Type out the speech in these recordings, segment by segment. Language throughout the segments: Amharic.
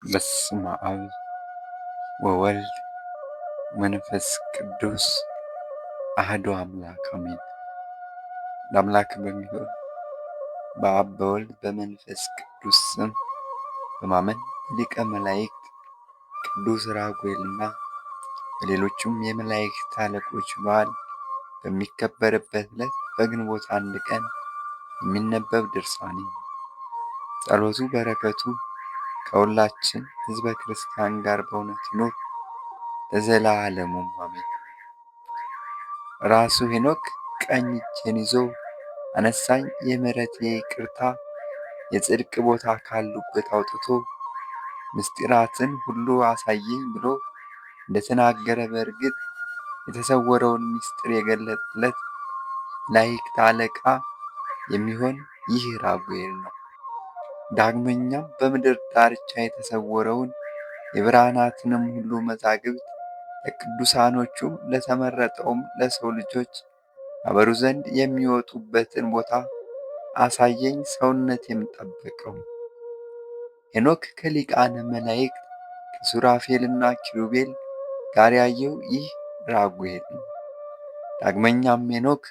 በስመ አብ ወወልድ መንፈስ ቅዱስ አሐዱ አምላክ አሜን። ለአምላክ በሚሆን በአብ በወልድ በመንፈስ ቅዱስ ስም በማመን ሊቀ መላእክት ቅዱስ ራጉኤልና በሌሎቹም የመላእክት አለቆች በዓል በሚከበርበት ዕለት በግንቦት 1 ቀን የሚነበብ ድርሳን። ጸሎቱ በረከቱ ከሁላችን ሕዝበ ክርስቲያን ጋር በእውነት ይኑር ለዘላለሙ አሜን። ራሱ ሄኖክ ቀኝ እጄን ይዞ አነሳኝ፣ የምሕረት የይቅርታ የጽድቅ ቦታ ካሉበት አውጥቶ ምስጢራትን ሁሉ አሳየኝ ብሎ እንደተናገረ በእርግጥ የተሰወረውን ምስጢር የገለጠለት መላእክት አለቃ የሚሆን ይህ ራጉኤል ነው። ዳግመኛም በምድር ዳርቻ የተሰወረውን የብርሃናትንም ሁሉ መዛግብት ለቅዱሳኖቹም ለተመረጠውም ለሰው ልጆች ያበሩ ዘንድ የሚወጡበትን ቦታ አሳየኝ፣ ሰውነቴም ጠበቀው። ሄኖክ ከሊቃነ መላእክት ከሱራፌልና ኪሩቤል ጋር ያየው ይህ ራጉኤል ነው። ዳግመኛም ሄኖክ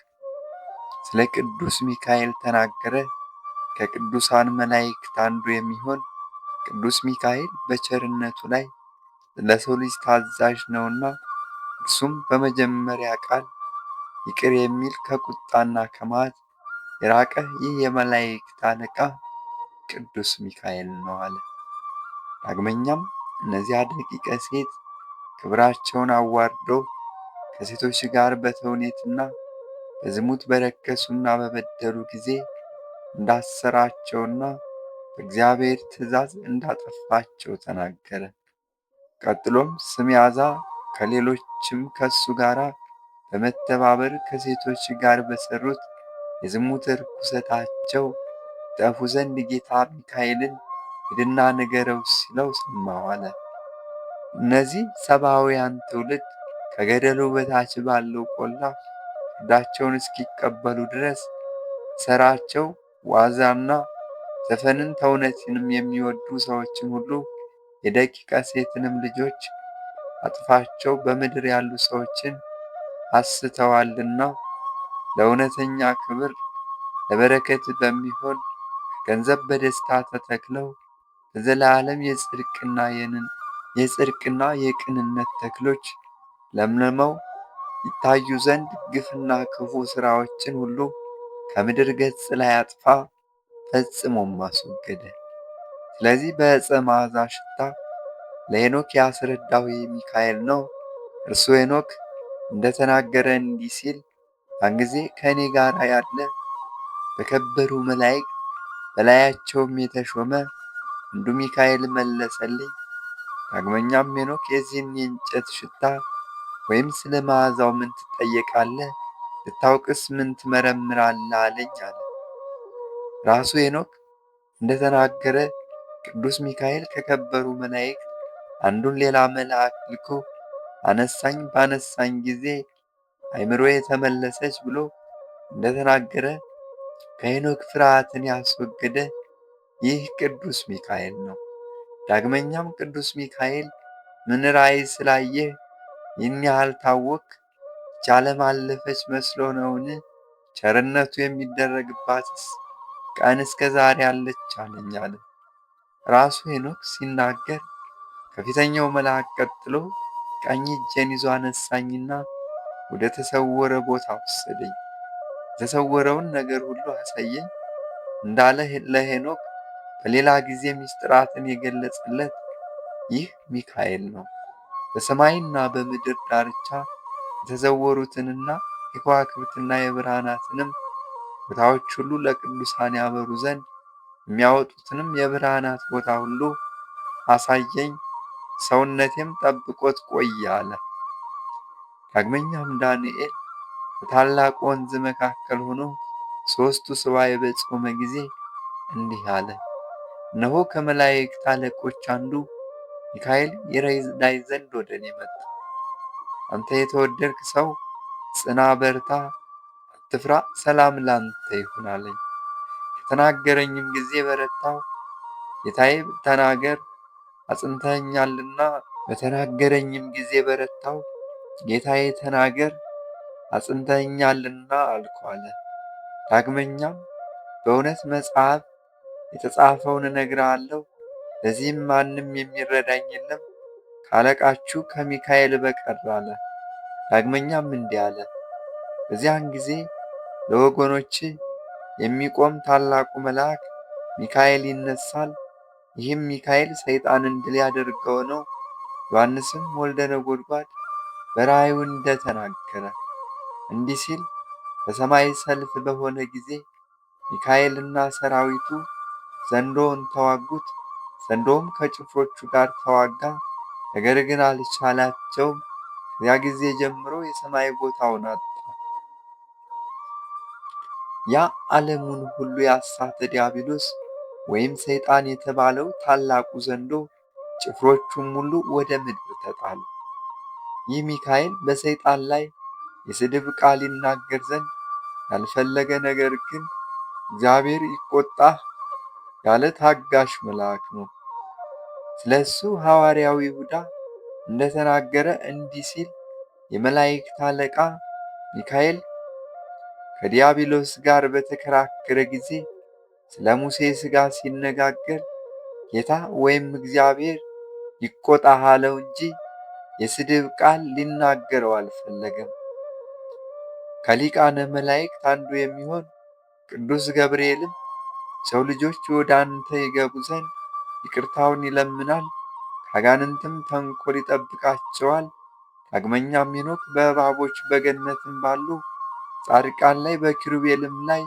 ስለ ቅዱስ ሚካኤል ተናገረ። ከቅዱሳን መላእክት አንዱ የሚሆን ቅዱስ ሚካኤል በቸርነቱ ላይ ለሰው ልጅ ታዛዥ ነውና እርሱም በመጀመሪያ ቃል ይቅር የሚል ከቁጣና ከመዓት የራቀ ይህ የመላእክት አለቃ ቅዱስ ሚካኤል ነው አለ። ዳግመኛም እነዚያ ደቂቀ ሴት ክብራቸውን አዋርደው ከሴቶች ጋር በተውኔትና በዝሙት በረከሱና በበደሉ ጊዜ እንዳሰራቸውና በእግዚአብሔር ትእዛዝ እንዳጠፋቸው ተናገረ። ቀጥሎም ስምያዛ ከሌሎችም ከሱ ጋር በመተባበር ከሴቶች ጋር በሰሩት የዝሙት ርኩሰታቸው ጠፉ ዘንድ ጌታ ሚካኤልን ሂድና ንገረው ሲለው ሰማሁ አለ። እነዚህ ሰብአውያን ትውልድ ከገደሉ በታች ባለው ቆላ ፍርዳቸውን እስኪቀበሉ ድረስ ሰራቸው ዋዛና ዘፈንን ተውነትንም የሚወዱ ሰዎችን ሁሉ የደቂቀ ሴትንም ልጆች አጥፋቸው፣ በምድር ያሉ ሰዎችን አስተዋልና ለእውነተኛ ክብር ለበረከት በሚሆን ገንዘብ በደስታ ተተክለው ለዘላለም የጽድቅና የቅንነት ተክሎች ለምልመው ይታዩ ዘንድ ግፍና ክፉ ሥራዎችን ሁሉ ከምድር ገጽ ላይ አጥፋ፣ ፈጽሞም አስወገደ። ስለዚህ በዕፀ መዓዛ ሽታ ለሄኖክ ያስረዳው ሚካኤል ነው። እርሱ ሄኖክ እንደተናገረ እንዲህ ሲል፣ ያን ጊዜ ከእኔ ጋር ያለ በከበሩ መላእክት በላያቸውም የተሾመ አንዱ ሚካኤል መለሰልኝ። ዳግመኛም ሄኖክ የዚህን የእንጨት ሽታ ወይም ስለ መዓዛው ምን ትጠየቃለህ? ልታውቅስ ምን ትመረምራለህ? አለኝ አለ። ራሱ ሄኖክ እንደተናገረ ቅዱስ ሚካኤል ከከበሩ መላእክት አንዱን ሌላ መልአክ ልኮ አነሳኝ፣ ባነሳኝ ጊዜ አእምሮዬ ተመለሰች ብሎ እንደተናገረ ከሄኖክ ፍርሃትን ያስወገደ ይህ ቅዱስ ሚካኤል ነው። ዳግመኛም ቅዱስ ሚካኤል ምን ራእይ ስላየህ ይህን ያህል ታወክ? ይህች ዓለም አለፈች መስሎ ነውን? ቸርነቱ የሚደረግባትስ ቀን እስከ ዛሬ አለች አለኝ አለ። ራሱ ሄኖክ ሲናገር ከፊተኛው መልአክ ቀጥሎ ቀኝ እጄን ይዞ አነሳኝና ወደ ተሰወረ ቦታ ወሰደኝ። የተሰወረውን ነገር ሁሉ አሳየኝ እንዳለ ለሄኖክ በሌላ ጊዜ ምስጢራትን የገለጸለት ይህ ሚካኤል ነው። በሰማይና በምድር ዳርቻ የተሰወሩትንና የከዋክብትና የብርሃናትንም ቦታዎች ሁሉ ለቅዱሳን ያበሩ ዘንድ የሚያወጡትንም የብርሃናት ቦታ ሁሉ አሳየኝ፣ ሰውነቴም ጠብቆት ቆየ አለ። ዳግመኛም ዳንኤል በታላቅ ወንዝ መካከል ሆኖ 3 ሱባዔ በጾመ ጊዜ እንዲህ አለ። እነሆ ከመላእክት አለቆች አንዱ ሚካኤል ይረዳኝ ዘንድ ወደ እኔ መጣ። አንተ የተወደድክ ሰው ጽና፣ በርታ፣ አትፍራ፣ ሰላም ላንተ ይሁን አለኝ። ከተናገረኝም ጊዜ በረታው። ጌታዬ ተናገር አጽንተኸኛልና በተናገረኝም ጊዜ በረታው። ጌታዬ ተናገር አጽንተኸኛልና አልኩ አለ። ዳግመኛም በእውነት መጽሐፍ የተጻፈውን እነግርሃለሁ፣ ለዚህም ማንም የሚረዳኝ የለም ካለቃችሁ ከሚካኤል በቀር አለ። ዳግመኛም እንዲህ አለ፣ በዚያን ጊዜ ለወገኖች የሚቆም ታላቁ መልአክ ሚካኤል ይነሳል። ይህም ሚካኤል ሰይጣንን ድል ያደርገው ነው። ዮሐንስም ወልደ ነጎድጓድ በራእዩ እንደተናገረ እንዲህ ሲል በሰማይ ሰልፍ በሆነ ጊዜ ሚካኤልና ሰራዊቱ ዘንዶውን ተዋጉት። ዘንዶውም ከጭፍሮቹ ጋር ተዋጋ፣ ነገር ግን አልቻላቸውም። ከዚያ ጊዜ ጀምሮ የሰማይ ቦታውን አጣ። ያ ዓለሙን ሁሉ ያሳተ ዲያብሎስ ወይም ሰይጣን የተባለው ታላቁ ዘንዶ ጭፍሮቹም ሁሉ ወደ ምድር ተጣሉ። ይህ ሚካኤል በሰይጣን ላይ የስድብ ቃል ይናገር ዘንድ ያልፈለገ፣ ነገር ግን እግዚአብሔር ይቆጣህ ያለ ታጋሽ መልአክ ነው። ስለ እሱ ሐዋርያው ይሁዳ እንደተናገረ እንዲህ ሲል የመላእክት አለቃ ሚካኤል ከዲያብሎስ ጋር በተከራከረ ጊዜ ስለ ሙሴ ሥጋ ሲነጋገር ጌታ ወይም እግዚአብሔር ይቆጣህ አለው እንጂ የስድብ ቃል ሊናገረው አልፈለገም። ከሊቃነ መላእክት አንዱ የሚሆን ቅዱስ ገብርኤልም ሰው ልጆች ወደ አንተ ይገቡ ዘንድ ይቅርታውን ይለምናል፣ ከአጋንንትም ተንኮል ይጠብቃቸዋል። ዳግመኛም ሄኖክ በእባቦች በገነትም ባሉ ጻድቃን ላይ በኪሩቤልም ላይ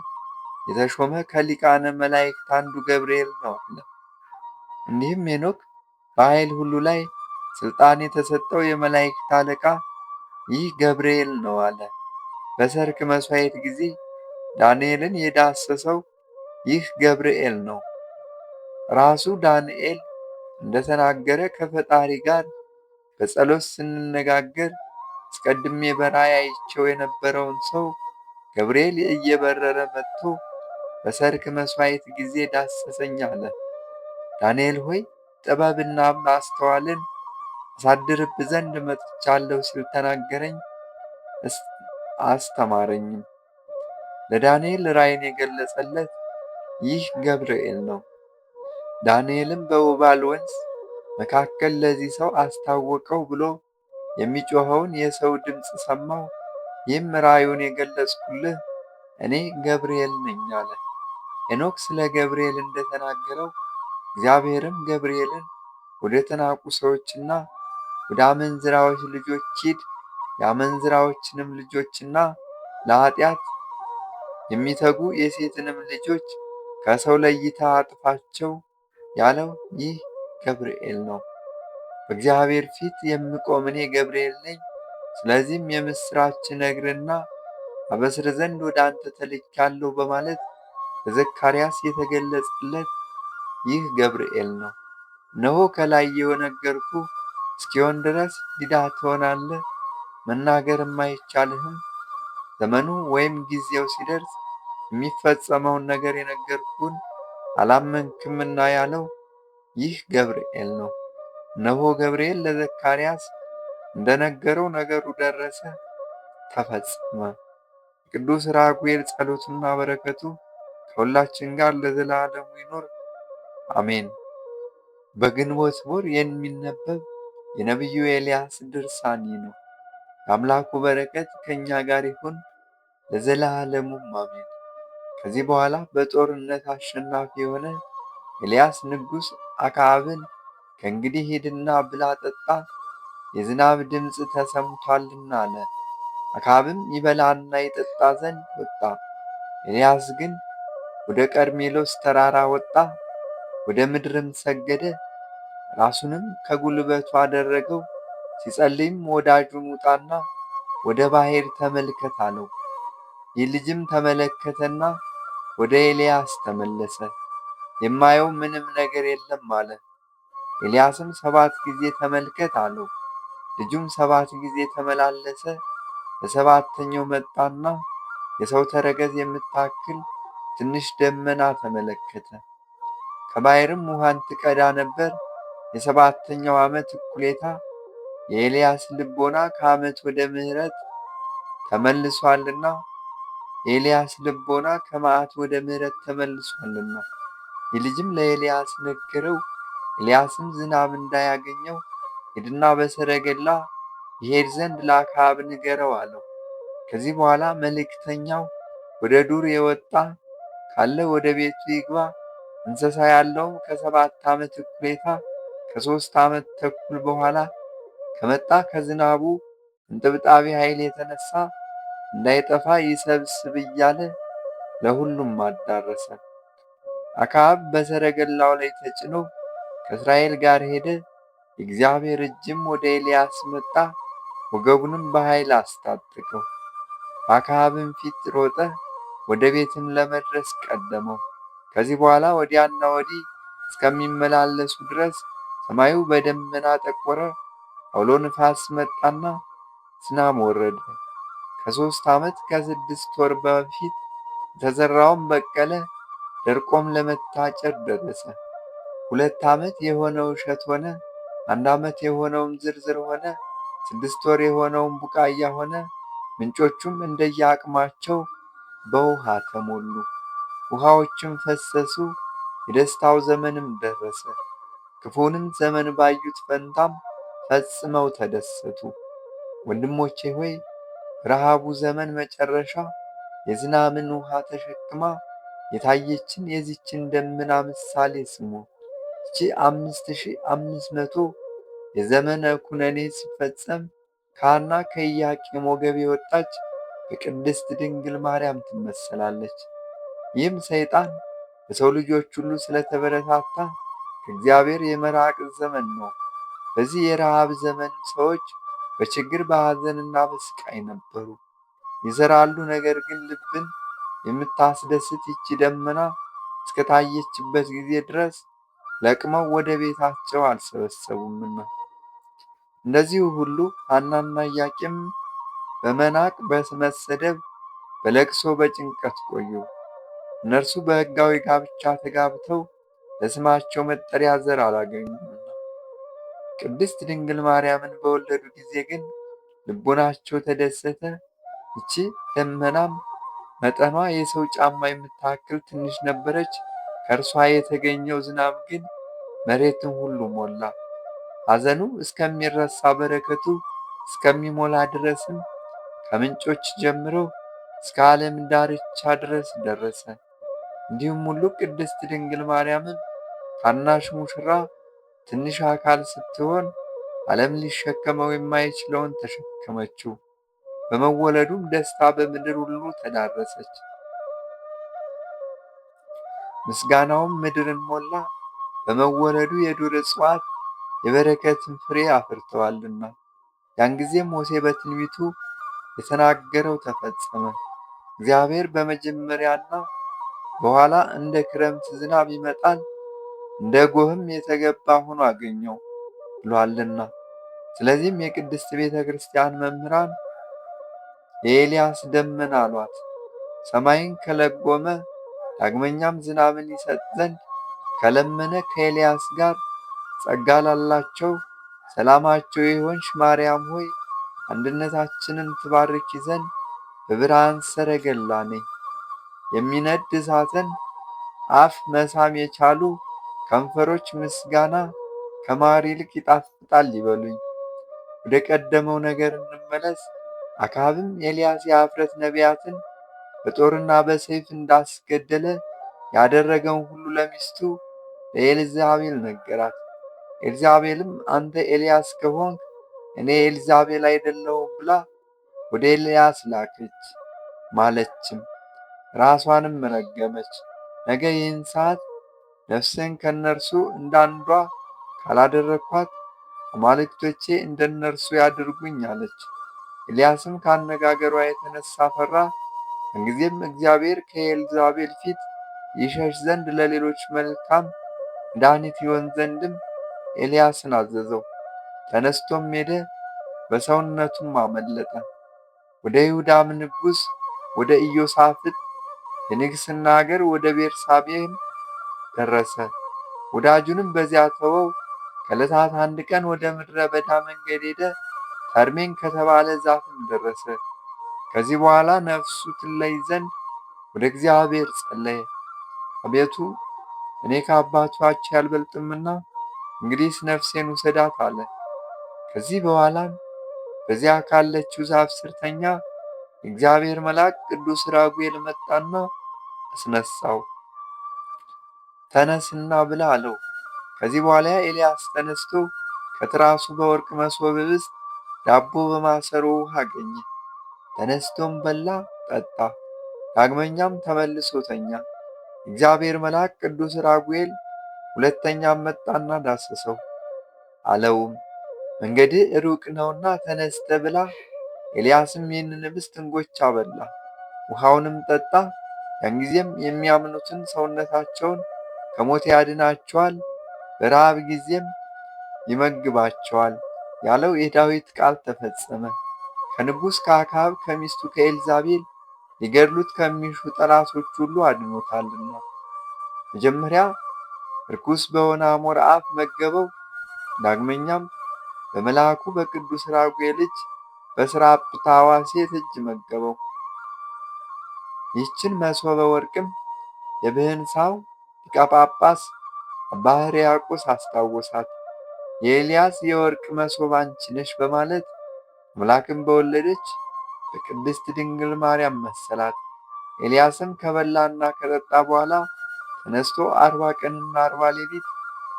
የተሾመ ከሊቃነ መላእክት አንዱ ገብርኤል ነው አለ። እንዲህም ሄኖክ በኃይል ሁሉ ላይ ሥልጣን የተሰጠው የመላእክት አለቃ ይህ ገብርኤል ነው አለ። በሰርክ መሥዋዕት ጊዜ ዳንኤልን የዳሰሰው ይህ ገብርኤል ነው። ራሱ ዳንኤል እንደተናገረ ከፈጣሪ ጋር በጸሎት ስንነጋገር አስቀድሜ በራእይ አይቼው የነበረውን ሰው ገብርኤል እየበረረ መጥቶ በሰርክ መሥዋዕት ጊዜ ዳሰሰኝ አለ። ዳንኤል ሆይ ጥበብና ማስተዋልን አሳድርብ ዘንድ መጥቻለሁ ሲል ተናገረኝ፣ አስተማረኝም። ለዳንኤል ራእይን የገለጸለት ይህ ገብርኤል ነው። ዳንኤልም በውባል ወንዝ መካከል ለዚህ ሰው አስታወቀው ብሎ የሚጮኸውን የሰው ድምፅ ሰማው። ይህም ራእዩን የገለጽኩልህ እኔ ገብርኤል ነኝ አለ። ሄኖክ ስለ ገብርኤል እንደተናገረው እግዚአብሔርም ገብርኤልን ወደ ተናቁ ሰዎችና ወደ አመንዝራዎች ልጆች ሂድ፣ የአመንዝራዎችንም ልጆችና ለኃጢአት የሚተጉ የሴትንም ልጆች ከሰው ለይታ አጥፋቸው ያለው ይህ ገብርኤል ነው። በእግዚአብሔር ፊት የምቆም እኔ ገብርኤል ነኝ። ስለዚህም የምሥራች ነግርና አበስር ዘንድ ወደ አንተ ተልኬአለሁ በማለት ለዘካርያስ የተገለጸለት ይህ ገብርኤል ነው። እነሆ ከላይ የነገርኩህ እስኪሆን ድረስ ዲዳ ትሆናለህ፣ መናገርም አይቻልህም። ዘመኑ ወይም ጊዜው ሲደርስ የሚፈጸመውን ነገር የነገርኩህን አላመንክምና ያለው ይህ ገብርኤል ነው። እነሆ ገብርኤል ለዘካርያስ እንደነገረው ነገሩ ደረሰ፣ ተፈጸመ። የቅዱስ ራጉኤል ጸሎትና በረከቱ ከሁላችን ጋር ለዘላለሙ ይኖር አሜን። በግንቦት ወር የሚነበብ የነቢዩ ኤልያስ ድርሳን ነው። የአምላኩ በረከት ከእኛ ጋር ይሁን ለዘላለሙም አሜን። ከዚህ በኋላ በጦርነት አሸናፊ የሆነ ኤልያስ ንጉሥ አክዓብን ከእንግዲህ ሂድና ብላ ጠጣ፣ የዝናብ ድምፅ ተሰምቷልና አለ። አክዓብም ይበላና ይጠጣ ዘንድ ወጣ። ኤልያስ ግን ወደ ቀርሜሎስ ተራራ ወጣ፣ ወደ ምድርም ሰገደ፣ ራሱንም ከጉልበቱ አደረገው። ሲጸልይም ወዳጁን ውጣና ወደ ባሕር ተመልከት አለው። ይህ ልጅም ተመለከተና ወደ ኤልያስ ተመለሰ። የማየው ምንም ነገር የለም አለ። ኤልያስም 7 ጊዜ ተመልከት አለው። ልጁም 7 ጊዜ ተመላለሰ። በሰባተኛው መጣና የሰው ተረከዝ የምታክል ትንሽ ደመና ተመለከተ። ከባሕርም ውሃን ትቀዳ ነበር። የሰባተኛው ዓመት እኩሌታ የኤልያስ ልቦና ከዓመት ወደ ምሕረት ተመልሷልና የኤልያስ ልቦና ከመዓት ወደ ምሕረት ተመልሷልና። የልጅም ለኤልያስ ነገረው። ኤልያስም ዝናብ እንዳያገኘው ሂድና በሰረገላ ይሄድ ዘንድ ለአክዓብ ንገረው አለው። ከዚህ በኋላ መልእክተኛው ወደ ዱር የወጣ ካለ ወደ ቤቱ ይግባ፣ እንስሳ ያለውም ከ7 ዓመት እኩሌታ ከ3 ዓመት ተኩል በኋላ ከመጣ ከዝናቡ እንጥብጣቢ ኃይል የተነሳ እንዳይጠፋ ይሰብስብ እያለ ለሁሉም አዳረሰ። አክዓብ በሰረገላው ላይ ተጭኖ ከእስራኤል ጋር ሄደ። የእግዚአብሔር እጅም ወደ ኤልያስ መጣ፣ ወገቡንም በኃይል አስታጠቀው። በአክዓብም ፊት ሮጠ፣ ወደ ቤትም ለመድረስ ቀደመው። ከዚህ በኋላ ወዲያና ወዲህ እስከሚመላለሱ ድረስ ሰማዩ በደመና ጠቆረ። አውሎ ንፋስ መጣና ዝናብ ወረደ። ከ3 ዓመት ከ6 ወር በፊት የተዘራውም በቀለ፣ ደርቆም ለመታጨድ ደረሰ። 2 ዓመት የሆነው እሸት ሆነ፣ 1 ዓመት የሆነውም ዝርዝር ሆነ፣ 6 ወር የሆነውም ቡቃያ ሆነ። ምንጮቹም እንደየአቅማቸው በውሃ ተሞሉ፣ ውሃዎችም ፈሰሱ። የደስታው ዘመንም ደረሰ። ክፉንም ዘመን ባዩት ፈንታም ፈጽመው ተደሰቱ። ወንድሞቼ ሆይ ረሃቡ ዘመን መጨረሻ የዝናብን ውሃ ተሸክማ የታየችን የዚችን ደመና ምሳሌ ስሙ። ይህች 5500 የዘመነ ኩነኔ ሲፈጸም ከሐና ከኢያቄም ወገብ የወጣች በቅድስት ድንግል ማርያም ትመሰላለች። ይህም ሰይጣን በሰው ልጆች ሁሉ ስለተበረታታ ከእግዚአብሔር የመራቅ ዘመን ነው። በዚህ የረሃብ ዘመን ሰዎች በችግር በሐዘንና በስቃይ ነበሩ። ይዘራሉ፣ ነገር ግን ልብን የምታስደስት ይቺ ደመና እስከታየችበት ጊዜ ድረስ ለቅመው ወደ ቤታቸው አልሰበሰቡምና። እንደዚሁ ሁሉ ሐናና ኢያቄም በመናቅ በመሰደብ በለቅሶ በጭንቀት ቆዩ። እነርሱ በሕጋዊ ጋብቻ ተጋብተው ለስማቸው መጠሪያ ዘር አላገኙምና። ቅድስት ድንግል ማርያምን በወለዱ ጊዜ ግን ልቦናቸው ተደሰተ። ይቺ ደመናም መጠኗ የሰው ጫማ የምታክል ትንሽ ነበረች። ከእርሷ የተገኘው ዝናብ ግን መሬትን ሁሉ ሞላ። ሐዘኑ እስከሚረሳ በረከቱ እስከሚሞላ ድረስም ከምንጮች ጀምሮ እስከ ዓለም ዳርቻ ድረስ ደረሰ። እንዲሁም ሁሉ ቅድስት ድንግል ማርያምም ታናሽ ሙሽራ ትንሽ አካል ስትሆን ዓለም ሊሸከመው የማይችለውን ተሸከመችው። በመወለዱም ደስታ በምድር ሁሉ ተዳረሰች። ምስጋናውም ምድርን ሞላ። በመወለዱ የዱር እጽዋት የበረከትን ፍሬ አፍርተዋልና። ያን ጊዜም ሙሴ በትንቢቱ የተናገረው ተፈጸመ። እግዚአብሔር በመጀመሪያና በኋላ እንደ ክረምት ዝናብ ይመጣል፣ እንደ ጎህም የተገባ ሆኖ አገኘው ብሏልና። ስለዚህም የቅድስት ቤተ ክርስቲያን መምህራን የኤልያስ ደመና አሏት። ሰማይን ከለጎመ ዳግመኛም ዝናብን ይሰጥ ዘንድ ከለመነ ከኤልያስ ጋር ጸጋ ላላቸው ሰላማቸው የሆንሽ ማርያም ሆይ አንድነታችንን ትባርኪ ዘንድ በብርሃን ሰረገላ ነይ። የሚነድ እሳትን አፍ መሳም የቻሉ ከንፈሮች ምስጋና ከማር ይልቅ ይጣፍጣል ይበሉኝ። ወደ ቀደመው ነገር እንመለስ። አክዓብም ኤልያስ የኀፍረት ነቢያትን በጦርና በሰይፍ እንዳስገደለ ያደረገውን ሁሉ ለሚስቱ ለኤልዛቤል ነገራት። ኤልዛቤልም አንተ ኤልያስ ከሆንክ እኔ ኤልዛቤል አይደለሁም ብላ ወደ ኤልያስ ላከች ማለችም። ራሷንም ረገመች። ነገ ይህን ሰዓት ነፍስን ከነርሱ እንዳንዷ ካላደረግኳት አማልክቶቼ እንደነርሱ ያድርጉኝ አለች። ኤልያስም ካነጋገሯ የተነሳ ፈራ። እንጊዜም እግዚአብሔር ከኤልዛቤል ፊት ይሸሽ ዘንድ ለሌሎች መልካም መድኃኒት ይሆን ዘንድም ኤልያስን አዘዘው። ተነስቶም ሄደ፣ በሰውነቱም አመለጠ። ወደ ይሁዳም ንጉሥ ወደ ኢዮሳፍጥ የንግሥና አገር ወደ ቤርሳቤህም ደረሰ። ወዳጁንም በዚያ ተወው። ከዕለታት አንድ ቀን ወደ ምድረ በዳ መንገድ ሄደ። ተርሜን ከተባለ ዛፍም ደረሰ። ከዚህ በኋላ ነፍሱ ትለይ ዘንድ ወደ እግዚአብሔር ጸለየ። አቤቱ እኔ ከአባቶቼ አልበልጥምና እንግዲህስ ነፍሴን ውሰዳት አለ። ከዚህ በኋላም በዚያ ካለችው ዛፍ ስር ተኛ። የእግዚአብሔር መልአክ ቅዱስ ራጉኤል መጣና አስነሳው። ተነስና ብላ አለው። ከዚህ በኋላ ኤልያስ ተነስቶ ከትራሱ በወርቅ መሶብ ኅብስት ዳቦ በማሰሮ ውሃ አገኘ። ተነስቶም በላ ጠጣ። ዳግመኛም ተመልሶ ተኛ። እግዚአብሔር መልአክ ቅዱስ ራጉኤል ሁለተኛም መጣና ዳሰሰው፣ አለውም መንገድህ ሩቅ ነውና ተነስተ ብላ። ኤልያስም ይህንን ኅብስት እንጎቻ በላ፣ ውሃውንም ጠጣ። ያን ጊዜም የሚያምኑትን ሰውነታቸውን ከሞት ያድናቸዋል፣ በረሃብ ጊዜም ይመግባቸዋል ያለው የዳዊት ቃል ተፈጸመ። ከንጉሥ ከአክዓብ ከሚስቱ ከኤልዛቤል ሊገድሉት ከሚሹ ጠላቶች ሁሉ አድኖታልና። መጀመሪያ ርኩስ በሆነ አሞራ አፍ መገበው። ዳግመኛም በመልአኩ በቅዱስ ራጉኤል እጅ በስራጵታዋ ሴት እጅ መገበው። ይህችን መሶበ ወርቅም የብህንሳው ሊቀ ጳጳስ አባ ሕርያቆስ አስታወሳት። የኤልያስ የወርቅ መሶብ አንቺ ነሽ በማለት አምላክን በወለደች በቅድስት ድንግል ማርያም መሰላት። ኤልያስም ከበላና ከጠጣ በኋላ ተነስቶ 40 ቀንና 40 ሌሊት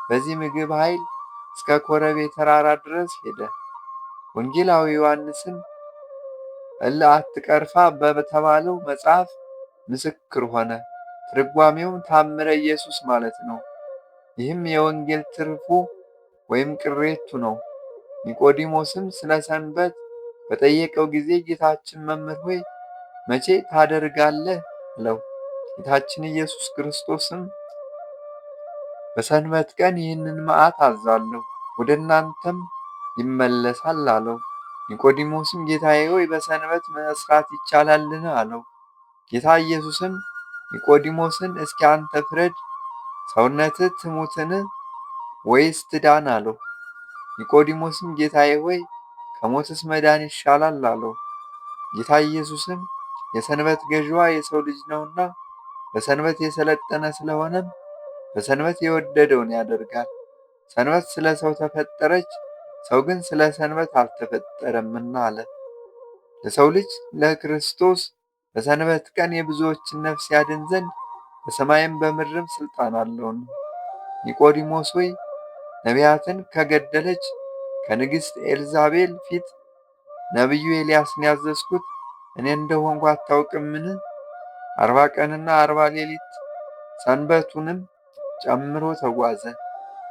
በዚህ ምግብ ኃይል እስከ ኮረቤ ተራራ ድረስ ሄደ። ወንጌላዊ ዮሐንስም እለ አትቀርፋ በተባለው መጽሐፍ ምስክር ሆነ። ትርጓሜውም ታምረ ኢየሱስ ማለት ነው። ይህም የወንጌል ትርፉ ወይም ቅሬቱ ነው። ኒቆዲሞስም ስለ ሰንበት በጠየቀው ጊዜ ጌታችን መምህር ሆይ መቼ ታደርጋለህ አለው። ጌታችን ኢየሱስ ክርስቶስም በሰንበት ቀን ይህንን መዓት አዛለሁ፣ ወደ እናንተም ይመለሳል አለው። ኒቆዲሞስም ጌታዬ ሆይ በሰንበት መስራት ይቻላልን አለው። ጌታ ኢየሱስም ኒቆዲሞስን እስኪ አንተ ፍረድ፣ ሰውነትህ ትሙትን ወይስ ትዳን አለው። ኒቆዲሞስም ጌታዬ ሆይ ከሞትስ መዳን ይሻላል አለው። ጌታ ኢየሱስም የሰንበት ገዥዋ የሰው ልጅ ነውና በሰንበት የሰለጠነ ስለሆነም በሰንበት የወደደውን ያደርጋል። ሰንበት ስለ ሰው ተፈጠረች፣ ሰው ግን ስለ ሰንበት አልተፈጠረምና አለ። ለሰው ልጅ ለክርስቶስ በሰንበት ቀን የብዙዎችን ነፍስ ያድን ዘንድ በሰማይም በምድርም ስልጣን አለውና። ኒቆዲሞስ ሆይ ነቢያትን ከገደለች ከንግሥት ኤልዛቤል ፊት ነቢዩ ኤልያስን ያዘዝኩት እኔ እንደሆንኩ አታውቅምን? 40 ቀንና 40 ሌሊት ሰንበቱንም ጨምሮ ተጓዘ።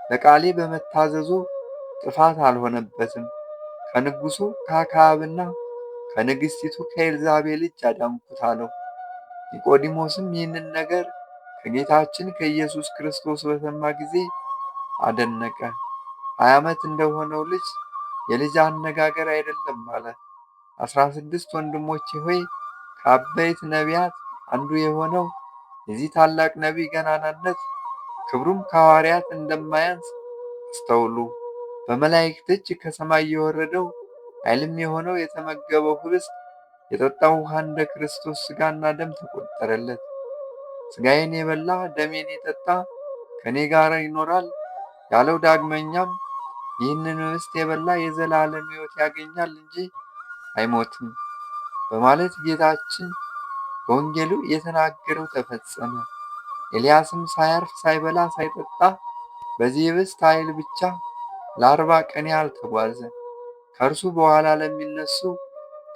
ለቃሌ በመታዘዙ ጥፋት አልሆነበትም። ከንጉሡ ከአክዓብና ከንግሥቲቱ ከኤልዛቤል እጅ አዳንኩት አለው። ኒቆዲሞስም ይህንን ነገር ከጌታችን ከኢየሱስ ክርስቶስ በሰማ ጊዜ አደነቀ። 20 ዓመት እንደሆነው ልጅ የልጅ አነጋገር አይደለም አለ። 16 ወንድሞቼ ሆይ ከአበይት ነቢያት አንዱ የሆነው የዚህ ታላቅ ነቢይ ገናናነት ክብሩም ከሐዋርያት እንደማያንስ አስተውሉ። በመላእክት እጅ ከሰማይ የወረደው ኃይልም የሆነው የተመገበው ኅብስት የጠጣው ውሃ እንደ ክርስቶስ ሥጋና ደም ተቆጠረለት። ሥጋዬን የበላ ደሜን የጠጣ ከእኔ ጋር ይኖራል ያለው ዳግመኛም ይህንን ኅብስት የበላ የዘላለም ሕይወት ያገኛል እንጂ አይሞትም በማለት ጌታችን በወንጌሉ የተናገረው ተፈጸመ። ኤልያስም ሳያርፍ ሳይበላ ሳይጠጣ በዚህ ኅብስት ኃይል ብቻ ለ40 ቀን ያህል ተጓዘ። ከእርሱ በኋላ ለሚነሱ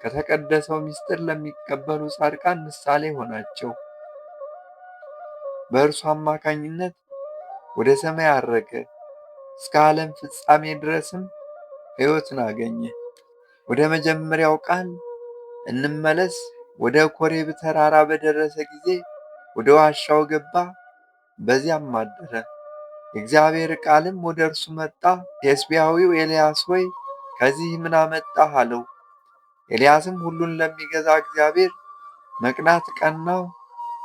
ከተቀደሰው ምስጢር ለሚቀበሉ ጻድቃን ምሳሌ ሆናቸው። በእርሱ አማካኝነት ወደ ሰማይ አረገ። እስከ ዓለም ፍጻሜ ድረስም ሕይወትን አገኘ። ወደ መጀመሪያው ቃል እንመለስ። ወደ ኮሬብ ተራራ በደረሰ ጊዜ ወደ ዋሻው ገባ፣ በዚያም አደረ። የእግዚአብሔር ቃልም ወደ እርሱ መጣ። ቴስብያዊው ኤልያስ ሆይ ከዚህ ምን አመጣህ አለው። ኤልያስም ሁሉን ለሚገዛ እግዚአብሔር መቅናት ቀናው፣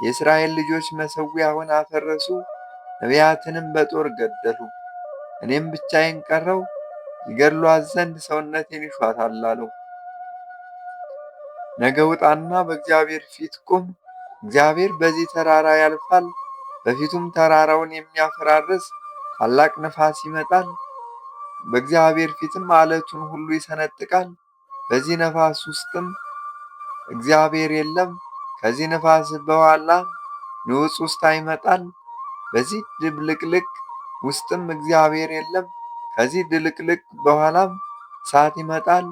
የእስራኤል ልጆች መሠዊያውን አፈረሱ፣ ነቢያትንም በጦር ገደሉ። እኔም ብቻዬን ቀረው፣ ይገድሏት ዘንድ ሰውነቴን ይሿታል አለው። ነገ ውጣና በእግዚአብሔር ፊት ቁም፣ እግዚአብሔር በዚህ ተራራ ያልፋል፣ በፊቱም ተራራውን የሚያፈራርስ ታላቅ ነፋስ ይመጣል፣ በእግዚአብሔር ፊትም ዓለቱን ሁሉ ይሰነጥቃል። በዚህ ነፋስ ውስጥም እግዚአብሔር የለም። ከዚህ ነፋስ በኋላ ንውፅ ውስጥ ይመጣል። በዚህ ድብልቅልቅ ውስጥም እግዚአብሔር የለም። ከዚህ ድልቅልቅ በኋላም እሳት ይመጣል።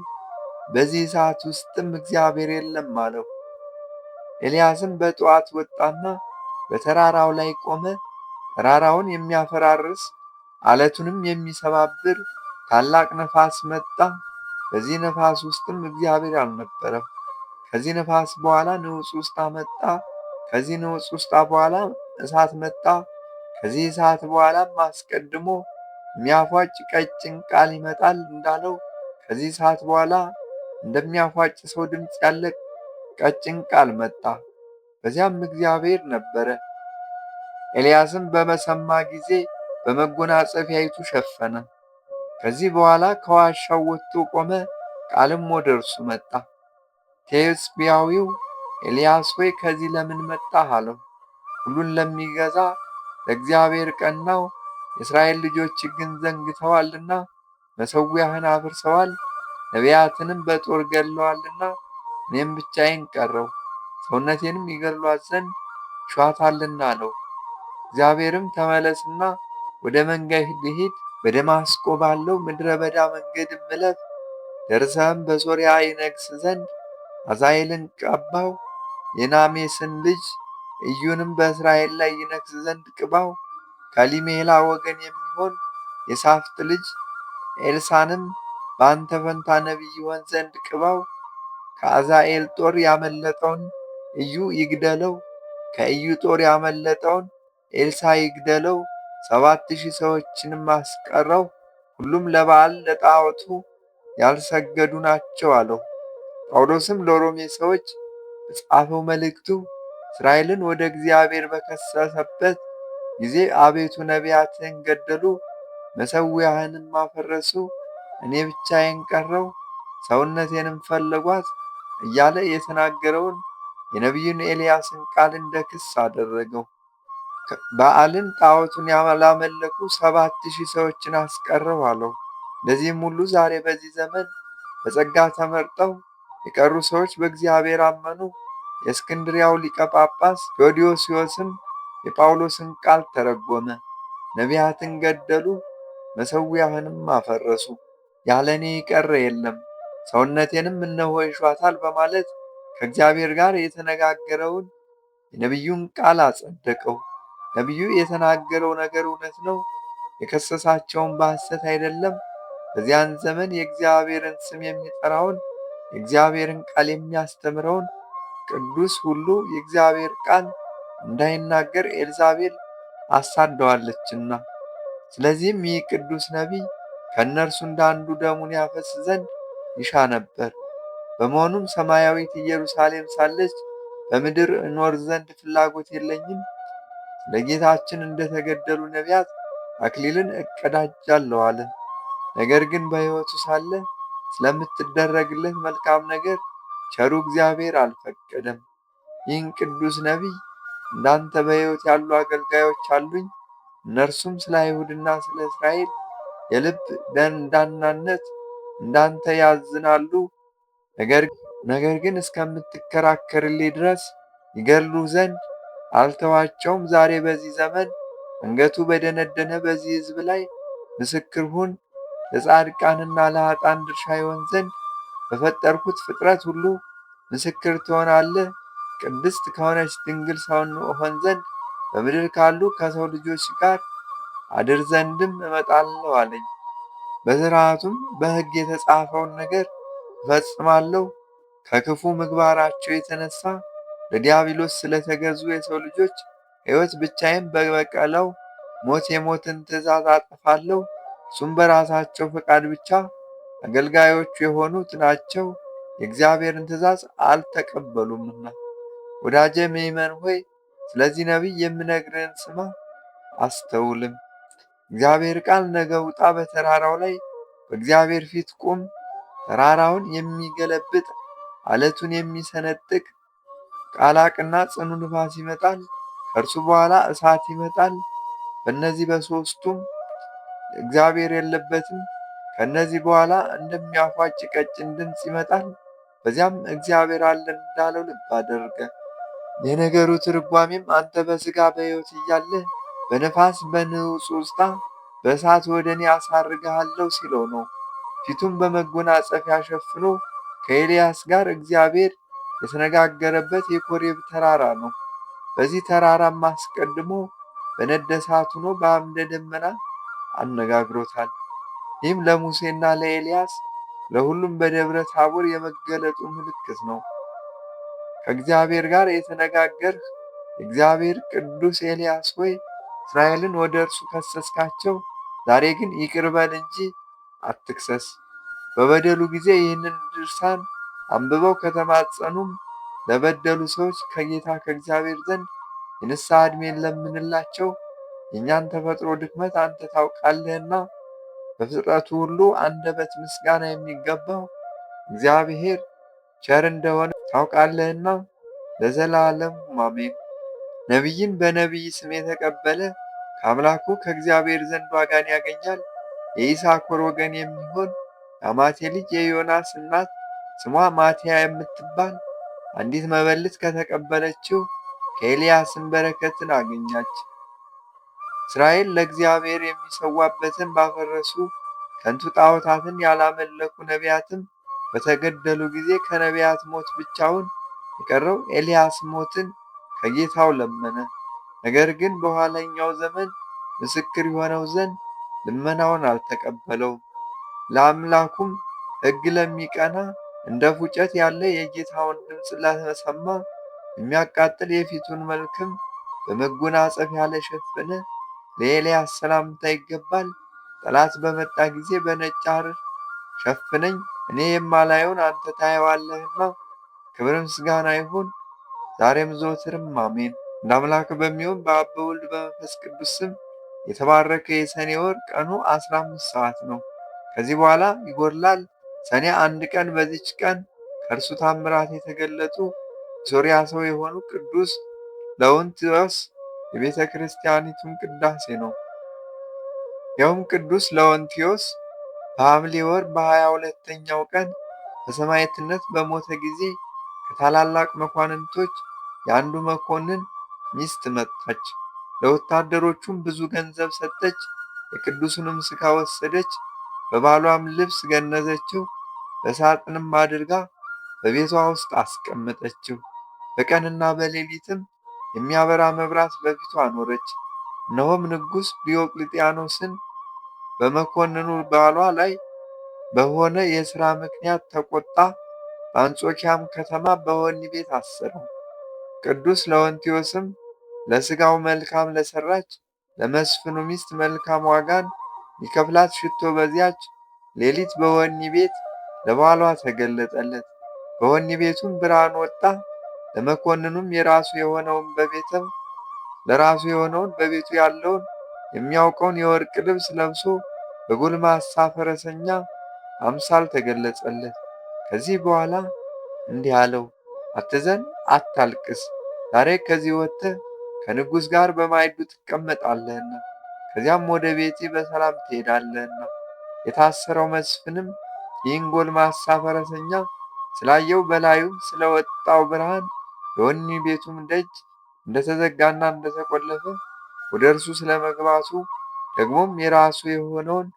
በዚህ እሳት ውስጥም እግዚአብሔር የለም አለው። ኤልያስም በጠዋት ወጣና በተራራው ላይ ቆመ። ተራራውን የሚያፈራርስ ዓለቱንም የሚሰባብር ታላቅ ነፋስ መጣ። በዚህ ነፋስ ውስጥም እግዚአብሔር አልነበረም። ከዚህ ነፋስ በኋላ ንውፅ ውስጥ መጣ። ከዚህ ንውፅ ውስጥ በኋላ እሳት መጣ። ከዚህ እሳት በኋላም አስቀድሞ የሚያፏጭ ቀጭን ቃል ይመጣል እንዳለው ከዚህ እሳት በኋላ እንደሚያፏጭ ሰው ድምፅ ያለ ቀጭን ቃል መጣ። በዚያም እግዚአብሔር ነበረ። ኤልያስም በሰማ ጊዜ በመጎናጸፊያይቱ ሸፈነ። ከዚህ በኋላ ከዋሻው ወጥቶ ቆመ። ቃልም ወደ እርሱ መጣ። ቴስብያዊው ኤልያስ ሆይ ከዚህ ለምን መጣህ? አለው። ሁሉን ለሚገዛ ለእግዚአብሔር ቀናው። የእስራኤል ልጆች ግን ዘንግተዋልና መሠዊያህን አፍርሰዋል፣ ነቢያትንም በጦር ገድለዋልና እኔም ብቻዬን ቀረው፣ ሰውነቴንም ይገድሏት ዘንድ ይሿታልና አለው። እግዚአብሔርም ተመለስና ወደ መንገድ ሂድ፣ በደማስቆ ባለው ምድረ በዳ መንገድ እለፍ፣ ደርሰህም በሶርያ ይነግሥ ዘንድ አዛሄልን ቀባው፣ የናሜስን ልጅ ኢዩንም በእስራኤል ላይ ይነግሥ ዘንድ ቅባው፣ ከሊሜላ ወገን የሚሆን የሳፍጥ ልጅ ኤልሳንም በአንተ ፈንታ ነቢይ ይሆን ዘንድ ቅባው፣ ከአዛኤል ጦር ያመለጠውን ኢዩ ይግደለው፣ ከኢዩ ጦር ያመለጠውን ኤልሳ ይግደለው፣ 7,000 ሰዎችንም አስቀረው፣ ሁሉም ለበዓል ለጣዖቱ ያልሰገዱ ናቸው አለው። ጳውሎስም ለሮሜ ሰዎች በጻፈው መልእክቱ እስራኤልን ወደ እግዚአብሔር በከሰሰበት ጊዜ አቤቱ ነቢያትህን ገደሉ፣ መሠዊያህንም አፈረሱ፣ እኔ ብቻዬን ቀረው፣ ሰውነቴንም ፈለጓት እያለ የተናገረውን የነቢዩን ኤልያስን ቃል እንደ ክስ አደረገው። በዓልን ጣዖቱን ያላመለኩ 7,000 ሰዎችን አስቀረው አለው። እነዚህም ሁሉ ዛሬ በዚህ ዘመን በጸጋ ተመርጠው የቀሩ ሰዎች በእግዚአብሔር አመኑ። የእስክንድሪያው ሊቀ ጳጳስ ቴዎዶስዮስም የጳውሎስን ቃል ተረጎመ። ነቢያትን ገደሉ፣ መሠዊያህንም አፈረሱ፣ ያለ እኔ የቀረ የለም፣ ሰውነቴንም እነሆ ይሿታል በማለት ከእግዚአብሔር ጋር የተነጋገረውን የነቢዩን ቃል አጸደቀው። ነቢዩ የተናገረው ነገር እውነት ነው፣ የከሰሳቸውን በሐሰት አይደለም። በዚያን ዘመን የእግዚአብሔርን ስም የሚጠራውን የእግዚአብሔርን ቃል የሚያስተምረውን ቅዱስ ሁሉ የእግዚአብሔር ቃል እንዳይናገር ኤልዛቤል አሳደዋለችና። ስለዚህም ይህ ቅዱስ ነቢይ ከእነርሱ እንዳንዱ ደሙን ያፈስ ዘንድ ይሻ ነበር። በመሆኑም ሰማያዊት ኢየሩሳሌም ሳለች በምድር እኖር ዘንድ ፍላጎት የለኝም፣ ለጌታችን እንደተገደሉ ነቢያት አክሊልን እቀዳጃለሁ አለ። ነገር ግን በሕይወቱ ሳለ ስለምትደረግለት መልካም ነገር ቸሩ እግዚአብሔር አልፈቀደም። ይህን ቅዱስ ነቢይ እንዳንተ በሕይወት ያሉ አገልጋዮች አሉኝ። እነርሱም ስለ አይሁድና ስለ እስራኤል የልብ ደንዳናነት እንዳንተ ያዝናሉ። ነገር ግን እስከምትከራከርልኝ ድረስ ይገድሉ ዘንድ አልተዋቸውም። ዛሬ በዚህ ዘመን አንገቱ በደነደነ በዚህ ሕዝብ ላይ ምስክር ሁን። ለጻድቃንና ለኃጥአን ድርሻ ይሆን ዘንድ በፈጠርኩት ፍጥረት ሁሉ ምስክር ትሆናለህ። ቅድስት ከሆነች ድንግል ሰው እሆን ዘንድ በምድር ካሉ ከሰው ልጆች ጋር አድር ዘንድም እመጣለሁ አለኝ። በሥርዓቱም በሕግ የተጻፈውን ነገር እፈጽማለሁ። ከክፉ ምግባራቸው የተነሳ ለዲያብሎስ ስለተገዙ የሰው ልጆች ሕይወት ብቻዬን በበቀለው ሞት የሞትን ትእዛዝ አጠፋለሁ። እሱም በራሳቸው ፈቃድ ብቻ አገልጋዮቹ የሆኑት ናቸው፣ የእግዚአብሔርን ትእዛዝ አልተቀበሉምና። ወዳጄ ምእመን ሆይ ስለዚህ ነቢይ የምነግርህን ስማ፣ አስተውልም። እግዚአብሔር ቃል ነገ ውጣ፣ በተራራው ላይ በእግዚአብሔር ፊት ቁም፣ ተራራውን የሚገለብጥ አለቱን የሚሰነጥቅ ቃላቅና ጽኑ ንፋስ ይመጣል፣ ከእርሱ በኋላ እሳት ይመጣል። በእነዚህ በሦስቱም እግዚአብሔር የለበትም። ከእነዚህ በኋላ እንደሚያፏጭ ቀጭን ድምፅ ይመጣል። በዚያም እግዚአብሔር አለ እንዳለው ልብ አደርገ። የነገሩ ትርጓሜም አንተ በሥጋ በሕይወት እያለህ በነፋስ በንውጽውጽታ በእሳት ወደ እኔ አሳርግሃለሁ ሲለው ነው። ፊቱም በመጎናጸፊያ ሸፍኖ ከኤልያስ ጋር እግዚአብሔር የተነጋገረበት የኮሬብ ተራራ ነው። በዚህ ተራራም አስቀድሞ በነደ እሳት ሆኖ በአምደ ደመና አነጋግሮታል። ይህም ለሙሴና ለኤልያስ ለሁሉም በደብረ ታቦር የመገለጡ ምልክት ነው። ከእግዚአብሔር ጋር የተነጋገርህ እግዚአብሔር ቅዱስ ኤልያስ ሆይ እስራኤልን ወደ እርሱ ከሰስካቸው፣ ዛሬ ግን ይቅር በል እንጂ አትክሰስ። በበደሉ ጊዜ ይህንን ድርሳን አንብበው ከተማጸኑም ለበደሉ ሰዎች ከጌታ ከእግዚአብሔር ዘንድ የንስሐ ዕድሜን ለምንላቸው። የእኛን ተፈጥሮ ድክመት አንተ ታውቃለህና በፍጥረቱ ሁሉ አንደበት ምስጋና የሚገባው እግዚአብሔር ቸር እንደሆነ ታውቃለህና ለዘላለሙ አሜን። ነቢይን በነቢይ ስም የተቀበለ ከአምላኩ ከእግዚአብሔር ዘንድ ዋጋን ያገኛል። የይሳኮር ወገን የሚሆን የአማቴ ልጅ የዮናስ እናት ስሟ ማትያ የምትባል አንዲት መበለት ከተቀበለችው ከኤልያስም በረከትን አገኛች። እስራኤል ለእግዚአብሔር የሚሰዋበትን ባፈረሱ ከንቱ ጣዖታትን ያላመለኩ ነቢያትም በተገደሉ ጊዜ ከነቢያት ሞት ብቻውን የቀረው ኤልያስ ሞትን ከጌታው ለመነ። ነገር ግን በኋለኛው ዘመን ምስክር የሆነው ዘንድ ልመናውን አልተቀበለውም። ለአምላኩም ሕግ ለሚቀና እንደ ፉጨት ያለ የጌታውን ድምፅ ለሰማ የሚያቃጥል የፊቱን መልክም በመጎናጸፊያ ለሸፈነ ለኤልያስ ሰላምታ ይገባል። ጠላት በመጣ ጊዜ በነጭ ሐር ሸፍነኝ፣ እኔ የማላየውን አንተ ታየዋለህና። ክብር ምስጋና ይሁን ዛሬም ዘወትርም አሜን። እንደ አምላክ በሚሆን በአብ በወልድ በመንፈስ ቅዱስ ስም የተባረከ የሰኔ ወር ቀኑ 15 ሰዓት ነው። ከዚህ በኋላ ይጎድላል። ሰኔ 1 ቀን በዚች ቀን ከእርሱ ታምራት የተገለጡ የሶርያ ሰው የሆኑ ቅዱስ ለውንቲዮስ የቤተ ክርስቲያኒቱን ቅዳሴ ነው። ይኸውም ቅዱስ ለውንቲዮስ በሐምሌ ወር በ22ኛው ቀን በሰማዕትነት በሞተ ጊዜ ከታላላቅ መኳንንቶች የአንዱ መኮንን ሚስት መጣች። ለወታደሮቹም ብዙ ገንዘብ ሰጠች። የቅዱሱንም ሥጋ ወሰደች፣ በባሏም ልብስ ገነዘችው፣ በሳጥንም አድርጋ በቤቷ ውስጥ አስቀመጠችው። በቀንና በሌሊትም የሚያበራ መብራት በፊቱ አኖረች። እነሆም ንጉሥ ዲዮቅልጥያኖስን በመኮንኑ ባሏ ላይ በሆነ የሥራ ምክንያት ተቆጣ። በአንጾኪያም ከተማ በወህኒ ቤት አሰረው። ቅዱስ ለውንቲዮስም ለሥጋው መልካም ለሠራች ለመስፍኑ ሚስት መልካም ዋጋን ሊከፍላት ሽቶ በዚያች ሌሊት በወህኒ ቤት ለባሏ ተገለጠለት። በወህኒ ቤቱም ብርሃን ወጣ። ለመኮንኑም ለራሱ የሆነውን በቤቱ ያለውን የሚያውቀውን የወርቅ ልብስ ለብሶ በጎልማሳ ፈረሰኛ አምሳል ተገለጸለት። ከዚህ በኋላ እንዲህ አለው፣ አትዘን፣ አታልቅስ። ዛሬ ከዚህ ወጥተህ ከንጉሥ ጋር በማዕዱ ትቀመጣለህና ከዚያም ወደ ቤቴ በሰላም ትሄዳለህና። የታሰረው መስፍንም ይህን ጎልማሳ ፈረሰኛ ስላየው በላዩም ስለወጣው ብርሃን የወህኒ ቤቱም ደጅ እንደተዘጋና እንደተቆለፈ ወደ እርሱ ስለመግባቱ ደግሞም የራሱ የሆነውን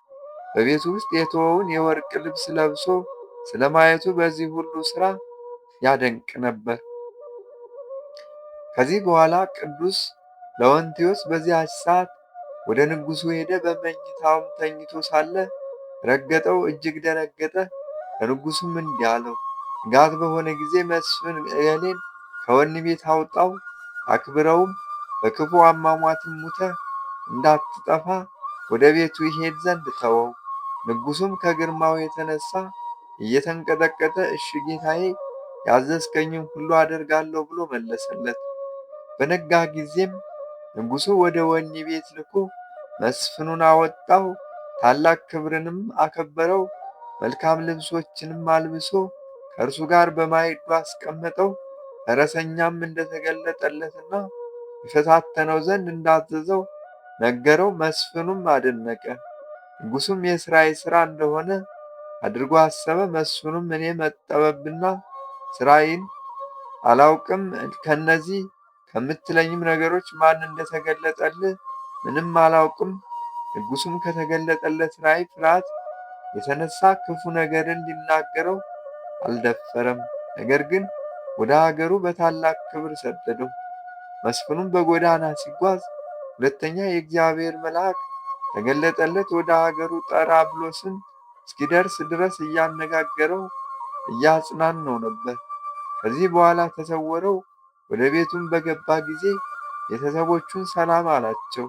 በቤቱ ውስጥ የተወውን የወርቅ ልብስ ለብሶ ስለማየቱ በዚህ ሁሉ ሥራ ያደንቅ ነበር። ከዚህ በኋላ ቅዱስ ለውንቲዮስ በዚያች ሰዓት ወደ ንጉሡ ሄደ። በመኝታውም ተኝቶ ሳለ ረገጠው፣ እጅግ ደነገጠ። ለንጉሡም እንዲህ አለው፣ ንጋት በሆነ ጊዜ መስፍን እገሌን ከወህኒ ቤት አውጣው፣ አክብረውም፣ በክፉ አሟሟትም ሙተህ እንዳትጠፋ ወደ ቤቱ ይሄድ ዘንድ ተወው። ንጉሡም ከግርማው የተነሳ እየተንቀጠቀጠ እሺ ጌታዬ፣ ያዘዝከኝን ሁሉ አደርጋለሁ ብሎ መለሰለት። በነጋ ጊዜም ንጉሡ ወደ ወህኒ ቤት ልኮ መስፍኑን አወጣው፣ ታላቅ ክብርንም አከበረው። መልካም ልብሶችንም አልብሶ ከእርሱ ጋር በማዕዱ አስቀመጠው። ፈረሰኛም እንደተገለጠለትና ይፈታተነው ዘንድ እንዳዘዘው ነገረው። መስፍኑም አደነቀ። ንጉሡም የሥራዬ ሥራ እንደሆነ አድርጎ አሰበ። መስፍኑም እኔ መጠበብና ሥራዬን አላውቅም፣ ከነዚህ ከምትለኝም ነገሮች ማን እንደተገለጠልህ ምንም አላውቅም። ንጉሡም ከተገለጠለት ራእይ ፍርሃት የተነሳ ክፉ ነገርን ሊናገረው አልደፈረም። ነገር ግን ወደ አገሩ በታላቅ ክብር ሰደደው። መስፍኑም በጎዳና ሲጓዝ ሁለተኛ የእግዚአብሔር መልአክ ተገለጠለት። ወደ አገሩ ጠራብሎስም እስኪደርስ ድረስ እያነጋገረው እያጽናናው ነበር። ከዚህ በኋላ ተሰወረው። ወደ ቤቱም በገባ ጊዜ ቤተሰቦቹን ሰላም አላቸው።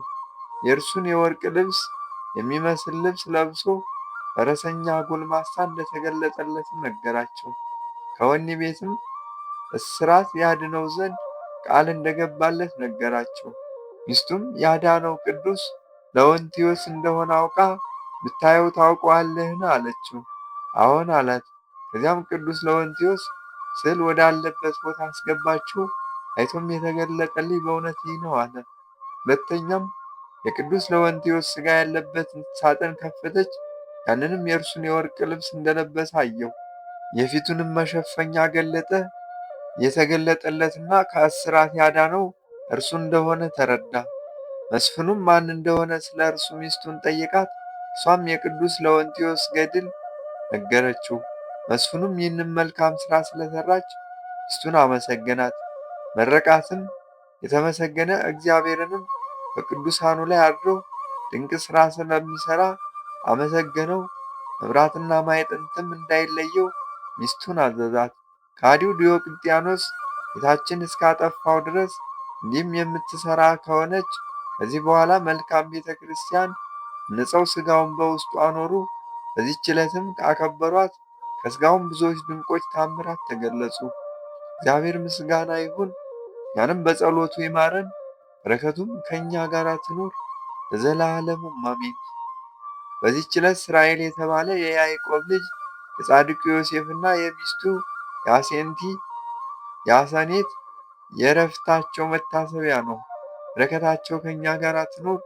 የእርሱን የወርቅ ልብስ የሚመስል ልብስ ለብሶ ፈረሰኛ ጎልማሳ እንደተገለጠለትም ነገራቸው። ከወህኒ ቤትም እስራት ያድነው ዘንድ ቃል እንደገባለት ነገራቸው። ሚስቱም ያዳነው ቅዱስ ለወንቲዮስ እንደሆነ አውቃ ብታየው ታውቀዋለህን? አለችው። አዎን አላት። ከዚያም ቅዱስ ለወንቲዮስ ስዕል ወዳለበት ቦታ አስገባችው። አይቶም የተገለጠልኝ በእውነት ይህ ነው አለ። ሁለተኛም የቅዱስ ለወንቲዮስ ሥጋ ያለበትን ሳጥን ከፈተች። ያንንም የእርሱን የወርቅ ልብስ እንደለበሰ አየው። የፊቱንም መሸፈኛ ገለጠ። የተገለጠለትና ከእስራት ያዳነው እርሱ እንደሆነ ተረዳ። መስፍኑም ማን እንደሆነ ስለ እርሱ ሚስቱን ጠየቃት። እሷም የቅዱስ ለወንቲዮስ ገድል ነገረችው። መስፍኑም ይህንን መልካም ሥራ ስለሰራች ሚስቱን አመሰገናት፣ መረቃትም። የተመሰገነ እግዚአብሔርንም በቅዱሳኑ ላይ አድሮ ድንቅ ሥራ ስለሚሠራ አመሰገነው። መብራትና ማዕጠንትም እንዳይለየው ሚስቱን አዘዛት። ከሃዲው ዲዮቅልጥያኖስ ጌታችን እስካጠፋው ድረስ እንዲህም የምትሠራ ከሆነች ከዚህ በኋላ መልካም ቤተ ክርስቲያን ንጸው ሥጋውን በውስጡ አኖሩ። በዚህች ዕለትም ካከበሯት ከሥጋውም ብዙዎች ድንቆች ታምራት ተገለጹ። እግዚአብሔር ምስጋና ይሁን፣ እኛንም በጸሎቱ ይማረን፣ በረከቱም ከእኛ ጋር ትኑር ለዘላለሙ አሜን። በዚህች ዕለት እስራኤል የተባለ የያዕቆብ ልጅ የጻድቁ ዮሴፍና የሚስቱ የአሰኔት የዕረፍታቸው መታሰቢያ ነው። በረከታቸው ከእኛ ጋር ትኑር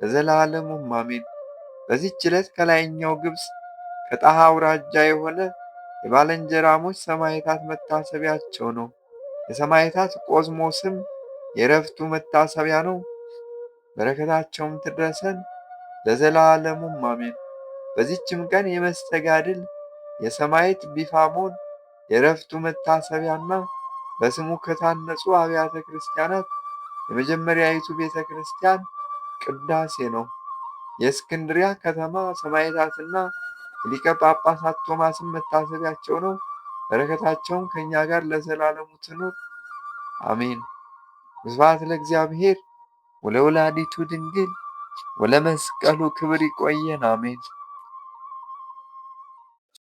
ለዘላለሙ አሜን። በዚህች ዕለት ከላይኛው ግብፅ ከጣሃ አውራጃ የሆነ የባልንጀራሞች ሰማዕታት መታሰቢያቸው ነው። የሰማዕታት ቆዝሞስም የዕረፍቱ መታሰቢያ ነው። በረከታቸውም ትድረሰን ለዘላለሙ አሜን። በዚህችም ቀን የመስተጋድል የሰማዕት ቢፋሞን የዕረፍቱ መታሰቢያና በስሙ ከታነጹ አብያተ ክርስቲያናት የመጀመሪያይቱ ቤተ ክርስቲያን ቅዳሴ ነው። የእስክንድርያ ከተማ ሰማዕታትና የሊቀ ጳጳሳት ቶማስም መታሰቢያቸው ነው። በረከታቸውም ከእኛ ጋር ለዘላለሙ ትኑር አሜን። ስብሐት ለእግዚአብሔር ወለወላዲቱ ድንግል ወለመስቀሉ ክብር። ይቆየን አሜን።